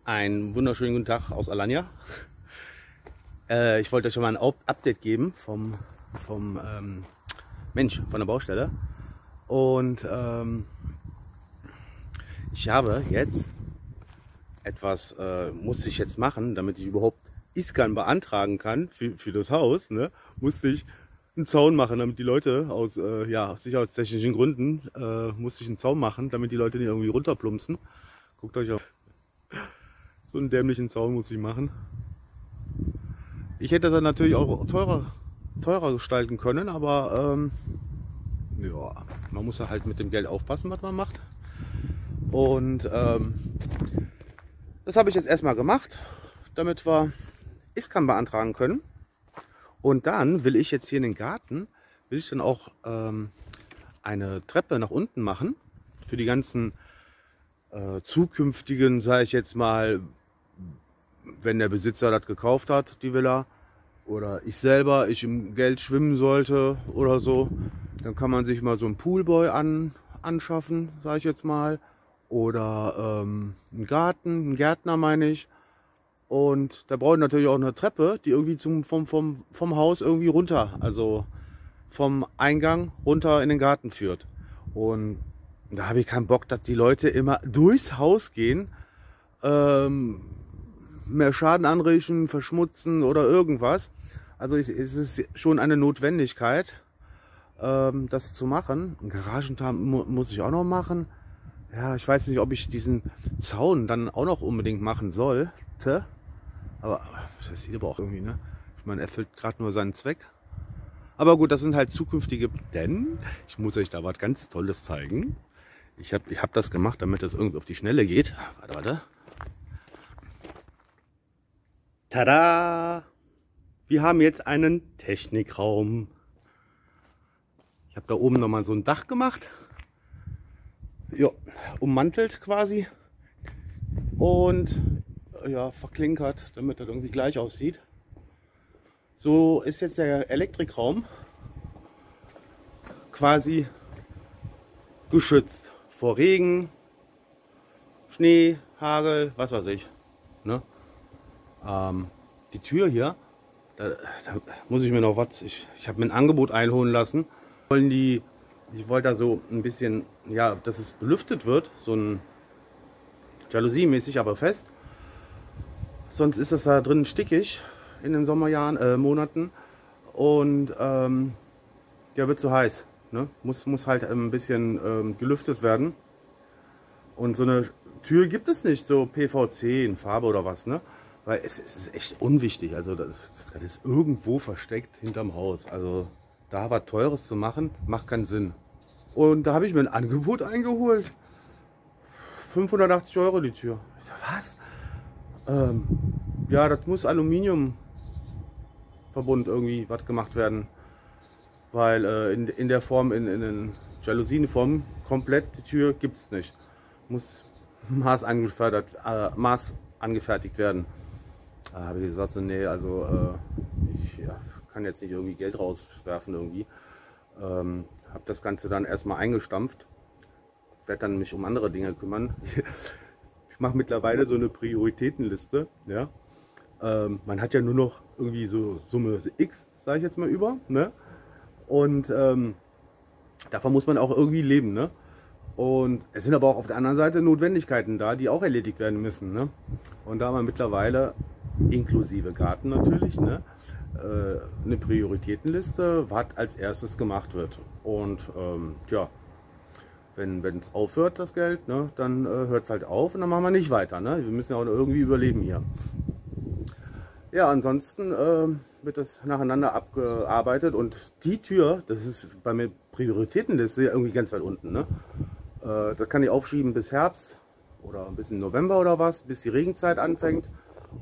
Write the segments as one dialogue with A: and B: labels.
A: Einen wunderschönen guten Tag aus Alanya. Ich wollte euch schon mal ein Update geben vom Mensch von der Baustelle. Und ich habe jetzt etwas, musste ich jetzt machen, damit ich überhaupt Iskan beantragen kann für das Haus. Ne? Musste ich einen Zaun machen, damit die Leute aus sicherheitstechnischen Gründen musste ich einen Zaun machen, damit die Leute nicht irgendwie runterplumpsen. Guckt euch auf. So einen dämlichen Zaun muss ich machen. Ich hätte das natürlich auch teurer gestalten können, aber ja, man muss ja halt mit dem Geld aufpassen, was man macht. Und das habe ich jetzt erstmal gemacht, damit wir Iskan beantragen können. Und dann will ich jetzt hier in den Garten, will ich dann auch eine Treppe nach unten machen für die ganzen zukünftigen, sage ich jetzt mal, wenn der Besitzer das gekauft hat, die Villa, oder ich selber, ich im Geld schwimmen sollte oder so, dann kann man sich mal so einen Poolboy anschaffen, sage ich jetzt mal, oder einen Garten, einen Gärtner meine ich. Und da brauche ich natürlich auch eine Treppe, die irgendwie vom Haus irgendwie runter, also vom Eingang runter in den Garten führt. Und da habe ich keinen Bock, dass die Leute immer durchs Haus gehen, mehr Schaden anrichten, verschmutzen oder irgendwas. Also es ist schon eine Notwendigkeit, das zu machen. Einen Garagentor muss ich auch noch machen. Ja, ich weiß nicht, ob ich diesen Zaun dann auch noch unbedingt machen sollte. Aber das sieht aber auch irgendwie, ne? Ich meine, er erfüllt gerade nur seinen Zweck. Aber gut, das sind halt zukünftige, denn ich muss euch da was ganz Tolles zeigen. Ich hab das gemacht, damit das irgendwie auf die Schnelle geht. Warte. Tada! Wir haben jetzt einen Technikraum. Ich habe da oben nochmal so ein Dach gemacht. Ja, ummantelt quasi. Und ja, verklinkert, damit das irgendwie gleich aussieht. So ist jetzt der Elektrikraum quasi geschützt vor Regen, Schnee, Hagel, was weiß ich. Ne? Die Tür hier, da muss ich mir noch was, ich habe mir ein Angebot einholen lassen. Ich wollte da so ein bisschen, ja, dass es belüftet wird, so ein Jalousie-mäßig, aber fest. Sonst ist das da drin stickig in den Monaten und der wird zu heiß. Ne? Muss halt ein bisschen gelüftet werden. Und so eine Tür gibt es nicht, so PVC in Farbe oder was, ne? Weil es ist echt unwichtig. Also das ist irgendwo versteckt hinterm Haus. Also da was Teures zu machen, macht keinen Sinn. Und da habe ich mir ein Angebot eingeholt. 580 € die Tür. Ich so, was? Ja, das muss Aluminiumverbund irgendwie was gemacht werden. Weil in der Form, in den Jalousien-Form, komplett die Tür gibt es nicht. Muss Maß angefertigt werden. Da habe ich gesagt, so, nee, also ich kann jetzt nicht irgendwie Geld rauswerfen irgendwie. Habe das Ganze dann erstmal eingestampft. Werde dann mich um andere Dinge kümmern. Ich mache mittlerweile so eine Prioritätenliste. Ja? Man hat ja nur noch irgendwie so Summe X, sage ich jetzt mal über. Ne? Und davon muss man auch irgendwie leben. Ne? Und es sind aber auch auf der anderen Seite Notwendigkeiten da, die auch erledigt werden müssen. Ne? Und da haben wir mittlerweile, inklusive Garten natürlich, ne, eine Prioritätenliste, was als erstes gemacht wird. Und ja, wenn es aufhört, das Geld, ne, dann hört es halt auf und dann machen wir nicht weiter. Ne? Wir müssen ja auch irgendwie überleben hier. Ja, ansonsten wird das nacheinander abgearbeitet und die Tür, das ist bei mir Prioritätenliste irgendwie ganz weit unten. Ne? Das kann ich aufschieben bis Herbst oder bis in November oder was, bis die Regenzeit anfängt.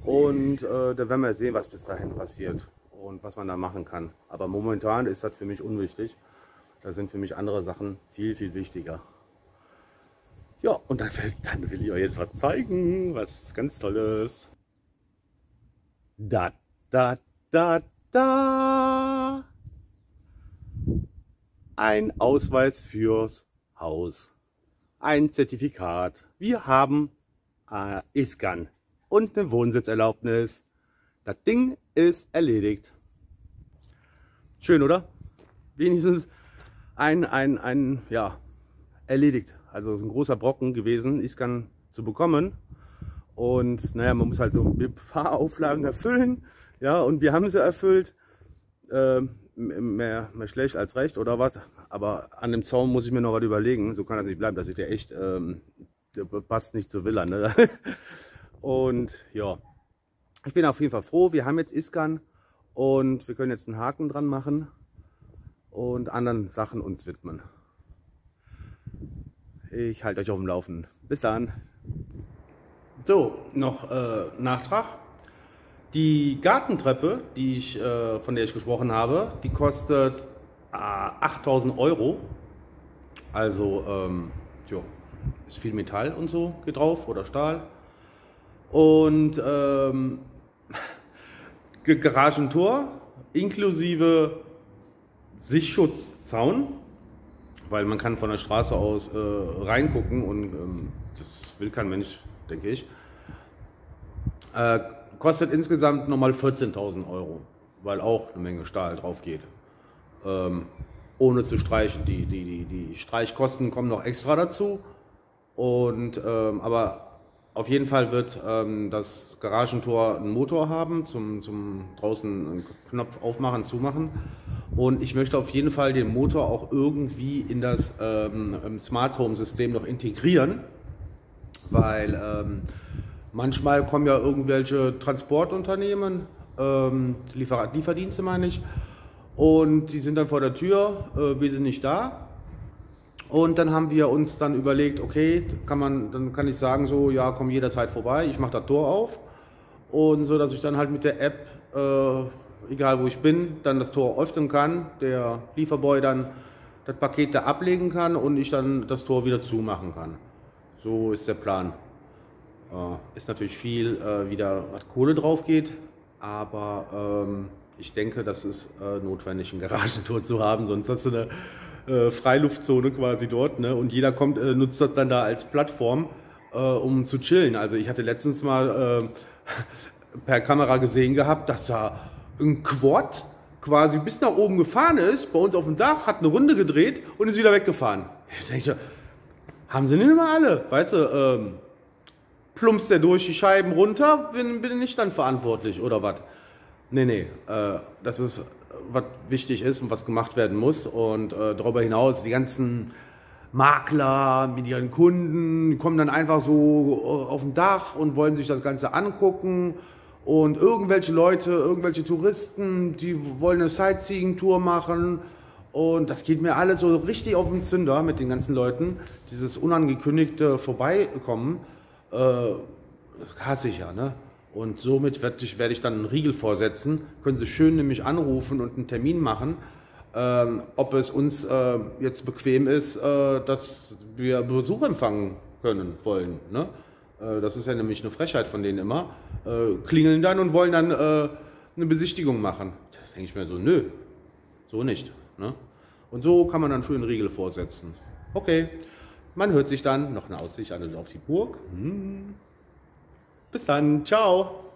A: Und dann werden wir sehen, was bis dahin passiert und was man da machen kann. Aber momentan ist das für mich unwichtig. Da sind für mich andere Sachen viel, viel wichtiger. Ja, und dann will ich euch jetzt was zeigen, was ganz Tolles. Da. Ein Ausweis fürs Haus. Ein Zertifikat. Wir haben Iskan. und eine Wohnsitzerlaubnis. Das Ding ist erledigt. Schön, oder? Wenigstens ja, erledigt. Also es ist ein großer Brocken gewesen, Iskan zu bekommen. Und naja, man muss halt so ein paar Auflagen erfüllen. Ja, und wir haben sie erfüllt. Mehr schlecht als recht oder was. Aber an dem Zaun muss ich mir noch was überlegen. So kann das nicht bleiben. Das ist ja echt, der passt nicht zur Villa. Ne? Und ja, ich bin auf jeden Fall froh. Wir haben jetzt Iskan und wir können jetzt einen Haken dran machen und anderen Sachen uns widmen. Ich halte euch auf dem Laufenden. Bis dann. So, noch Nachtrag. Die Gartentreppe, von der ich gesprochen habe, die kostet 8.000 Euro. Also, ja, ist viel Metall und so geht drauf oder Stahl. Und Garagentor inklusive Sichtschutzaun, weil man kann von der Straße aus reingucken und das will kein Mensch, denke ich. Kostet insgesamt nochmal 14.000 Euro, weil auch eine Menge Stahl drauf geht. Ohne zu streichen. Die Streichkosten kommen noch extra dazu. Und, aber auf jeden Fall wird das Garagentor einen Motor haben, zum draußen einen Knopf aufmachen, zumachen. Und ich möchte auf jeden Fall den Motor auch irgendwie in das Smart Home System noch integrieren, weil manchmal kommen ja irgendwelche Transportunternehmen, Lieferdienste meine ich, und die sind dann vor der Tür, wir sind nicht da. Und dann haben wir uns dann überlegt, okay, dann kann ich sagen so, ja, komm jederzeit vorbei, ich mache das Tor auf. Und so, dass ich dann halt mit der App, egal wo ich bin, dann das Tor öffnen kann, der Lieferboy dann das Paket da ablegen kann und ich dann das Tor wieder zumachen kann. So ist der Plan. Ist natürlich viel wieder, was Kohle drauf geht, aber ich denke, das ist notwendig, ein Garagentor zu haben, sonst hast du eine Freiluftzone quasi dort, ne? Und jeder nutzt das dann da als Plattform, um zu chillen. Also ich hatte letztens mal per Kamera gesehen gehabt, dass da ein Quad quasi bis nach oben gefahren ist, bei uns auf dem Dach, hat eine Runde gedreht und ist wieder weggefahren. Ich denke, haben sie nicht immer alle, weißt du, plumpst der durch die Scheiben runter, bin ich dann verantwortlich oder was? Nee, das ist, was wichtig ist und was gemacht werden muss. Und darüber hinaus, die ganzen Makler mit ihren Kunden, die kommen dann einfach so auf dem Dach und wollen sich das Ganze angucken. Und irgendwelche Leute, irgendwelche Touristen, die wollen eine Sightseeing-Tour machen. Und das geht mir alles so richtig auf den Zünder mit den ganzen Leuten. Dieses unangekündigte Vorbeikommen. Das hasse ich ja, ne? Und somit werde ich dann einen Riegel vorsetzen. Können Sie schön nämlich anrufen und einen Termin machen, ob es uns jetzt bequem ist, dass wir Besuch empfangen wollen. Ne? Das ist ja nämlich eine Frechheit von denen immer. Klingeln dann und wollen dann eine Besichtigung machen. Da denke ich mir so, nö, so nicht. Ne? Und so kann man dann schön einen Riegel vorsetzen. Okay. Man hört sich dann noch eine Aussicht an und auf die Burg. Bis dann, ciao!